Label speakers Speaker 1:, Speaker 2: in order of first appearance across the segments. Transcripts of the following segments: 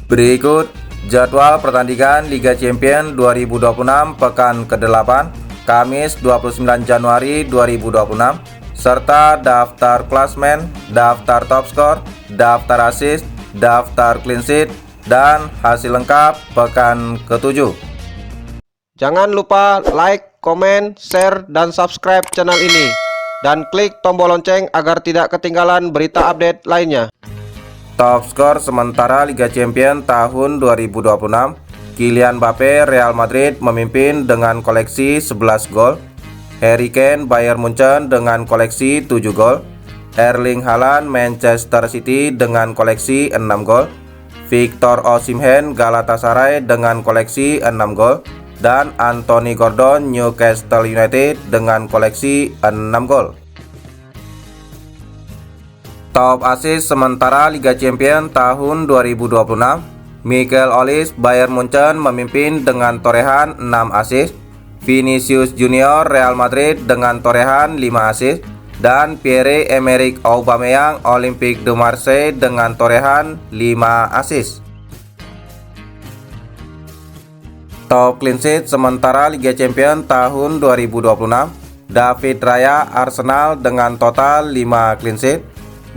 Speaker 1: Berikut jadwal pertandingan Liga Champions 2026 pekan ke-8 Kamis 29 Januari 2026 serta daftar klasmen, daftar top skor, daftar assist, daftar clean sheet, dan hasil lengkap pekan ke-7.
Speaker 2: Jangan lupa like, komen, share, dan subscribe channel ini dan klik tombol lonceng agar tidak ketinggalan berita update lainnya.
Speaker 1: Top skor sementara Liga Champions tahun 2026, Kylian Mbappe Real Madrid memimpin dengan koleksi 11 gol, Harry Kane Bayern Munchen dengan koleksi 7 gol, Erling Haaland Manchester City dengan koleksi 6 gol, Victor Osimhen Galatasaray dengan koleksi 6 gol, dan Anthony Gordon Newcastle United dengan koleksi 6 gol. Top assist sementara Liga Champions tahun 2026, Michael Olise Bayern Munchen memimpin dengan torehan 6 assist, Vinicius Junior Real Madrid dengan torehan 5 assist, dan Pierre-Emerick Aubameyang Olympique de Marseille dengan torehan 5 assist. Top clean sheet sementara Liga Champions tahun 2026, David Raya Arsenal dengan total 5 clean sheet,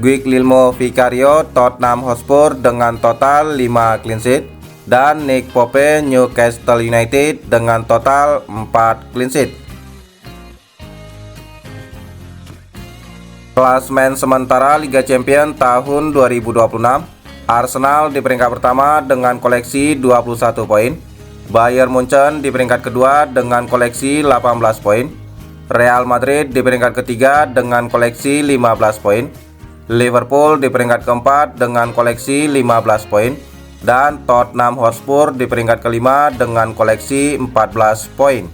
Speaker 1: Guillermo Vicario Tottenham Hotspur dengan total 5 clean sheet, dan Nick Pope Newcastle United dengan total 4 clean sheet. Klasmen sementara Liga Champions tahun 2026, Arsenal di peringkat pertama dengan koleksi 21 poin, Bayern Munchen di peringkat kedua dengan koleksi 18 poin, Real Madrid di peringkat ketiga dengan koleksi 15 poin, Liverpool di peringkat keempat dengan koleksi 15 poin, dan Tottenham Hotspur di peringkat kelima dengan koleksi 14 poin.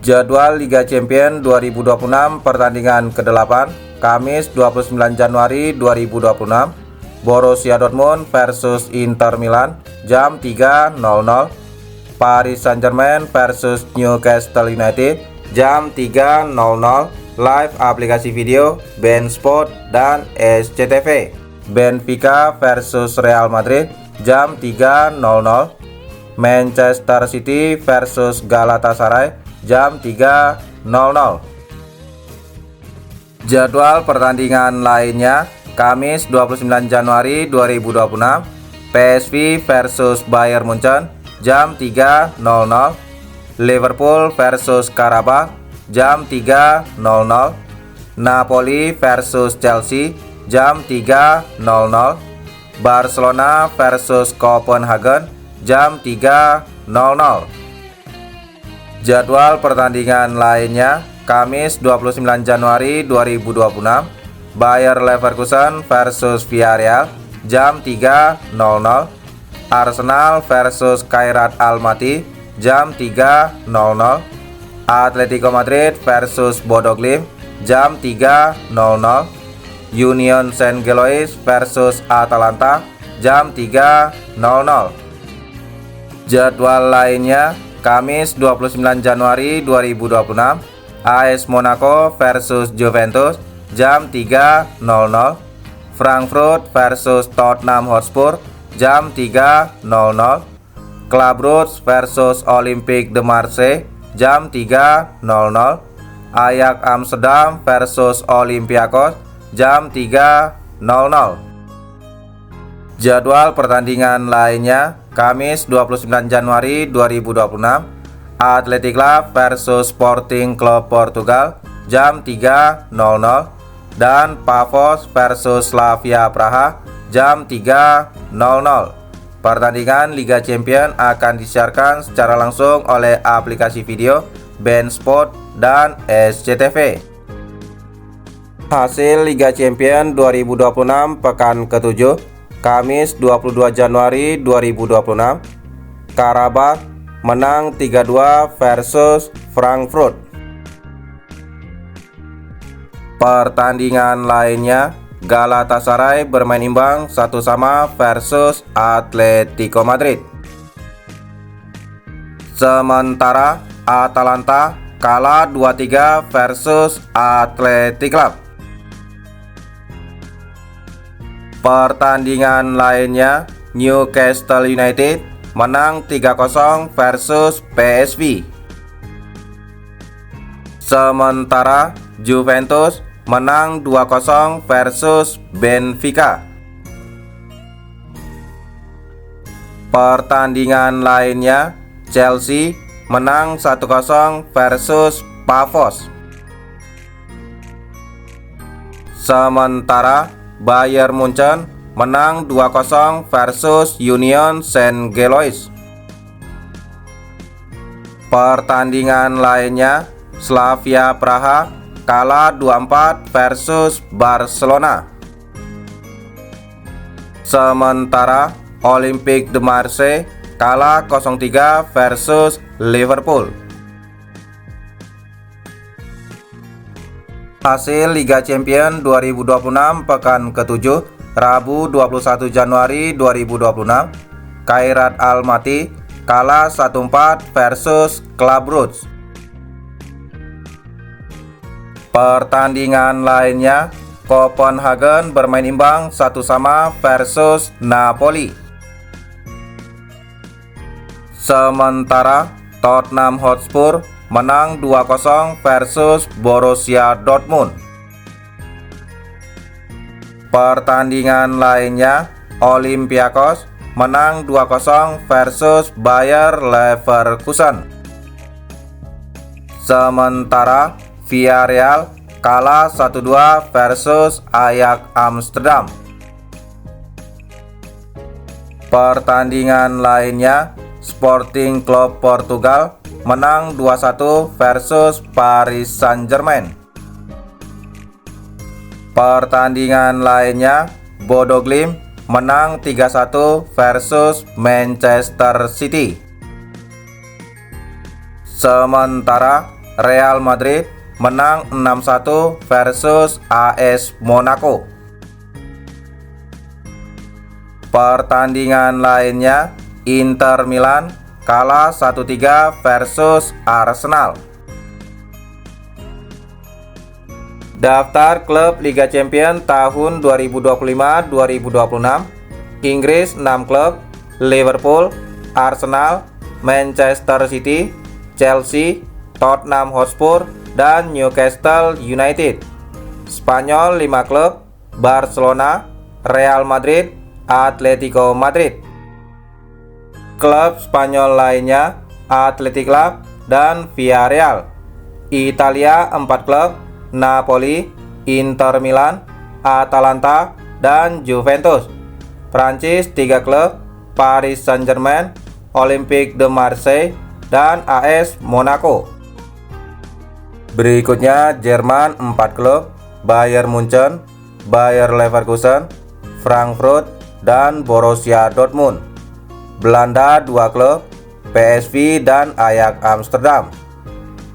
Speaker 1: Jadwal Liga Champions 2026 pertandingan ke-8 Kamis 29 Januari 2026, Borussia Dortmund versus Inter Milan jam 3.00, Paris Saint-Germain versus Newcastle United jam 3.00, live aplikasi video beIN Sport dan SCTV. Benfica versus Real Madrid jam 3.00, Manchester City versus Galatasaray jam 3.00. Jadwal pertandingan lainnya Kamis 29 Januari 2026, PSV versus Bayern Munchen jam 3.00, Liverpool versus Karabakh jam 3.00, Napoli versus Chelsea jam 3.00, Barcelona versus Copenhagen jam 3.00. Jadwal pertandingan lainnya Kamis 29 Januari 2026, Bayer Leverkusen versus Villarreal jam 3.00, Arsenal versus Kairat Almaty jam 3.00, Atletico Madrid versus Bodo Glimt jam 3.00, Union Saint-Gilloise versus Atalanta jam 3.00. Jadwal lainnya Kamis 29 Januari 2026, AS Monaco versus Juventus jam 3.00, Frankfurt versus Tottenham Hotspur jam 3.00, Club Brugge versus Olympique de Marseille jam 3.00, Ajax Amsterdam versus Olympiakos jam 3.00. Jadwal pertandingan lainnya Kamis 29 Januari 2026, Athletic Club versus Sporting Club Portugal jam 3.00 dan Pafos versus Slavia Praha jam 3.00. Pertandingan Liga Champions akan disiarkan secara langsung oleh aplikasi video BeIN Sport dan SCTV. Hasil Liga Champions 2026 pekan ke-7, Kamis 22 Januari 2026. Karabakh menang 3-2 versus Frankfurt. Pertandingan lainnya, Galatasaray bermain imbang 1-1 versus Atletico Madrid. Sementara Atalanta kalah 2-3 versus Athletic Club. Pertandingan lainnya, Newcastle United menang 3-0 versus PSV. Sementara Juventus menang 2-0 versus Benfica. Pertandingan lainnya, Chelsea menang 1-0 versus Pafos. Sementara Bayern Munchen menang 2-0 versus Union Saint-Gilloise. Pertandingan lainnya, Slavia Praha kalah 2-4 versus Barcelona. Sementara Olympique de Marseille kalah 0-3 versus Liverpool. Hasil Liga Champions 2026 pekan ke-7, Rabu 21 Januari 2026. Kairat Almaty kalah 1-4 versus Club Brugge. Pertandingan lainnya, Copenhagen bermain imbang 1-1 versus Napoli. Sementara Tottenham Hotspur menang 2-0 versus Borussia Dortmund. Pertandingan lainnya, Olympiakos menang 2-0 versus Bayer Leverkusen. Sementara Villarreal kalah 1-2 versus Ajax Amsterdam. Pertandingan lainnya, Sporting Club Portugal menang 2-1 versus Paris Saint-Germain. Pertandingan lainnya, Bodo Glimt menang 3-1 versus Manchester City. Sementara Real Madrid menang 6-1 versus AS Monaco. Pertandingan lainnya, Inter Milan kalah 1-3 versus Arsenal. Daftar klub Liga Champions tahun 2025-2026. Inggris 6 klub: Liverpool, Arsenal, Manchester City, Chelsea, Tottenham Hotspur, dan Newcastle United. Spanyol 5 klub: Barcelona, Real Madrid, Atletico Madrid. Klub Spanyol lainnya, Athletic Club dan Villarreal. Italia 4 klub: Napoli, Inter Milan, Atalanta, dan Juventus. Prancis 3 klub: Paris Saint-Germain, Olympique de Marseille, dan AS Monaco. Berikutnya Jerman 4 klub: Bayern Munchen, Bayer Leverkusen, Frankfurt, dan Borussia Dortmund. Belanda 2 klub: PSV dan Ajax Amsterdam.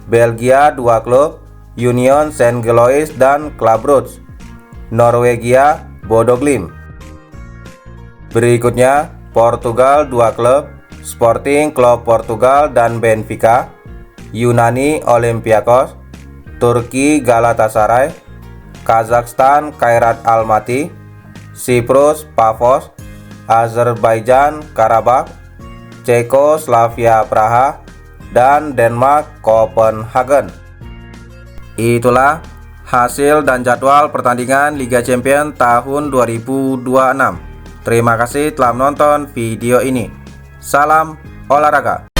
Speaker 1: Belgia 2 klub: Union Saint-Gilloise dan Club Brugge. Norwegia, Bodo Glimt. Berikutnya Portugal 2 klub: Sporting Club Portugal dan Benfica. Yunani Olympiakos. Turki Galatasaray. Kazakhstan Kairat Almaty. Siprus Pafos. Azerbaijan Karabakh. Ceko Slavia Praha, dan Denmark Copenhagen. Itulah hasil dan jadwal pertandingan Liga Champions tahun 2026. Terima kasih telah menonton video ini. Salam olahraga.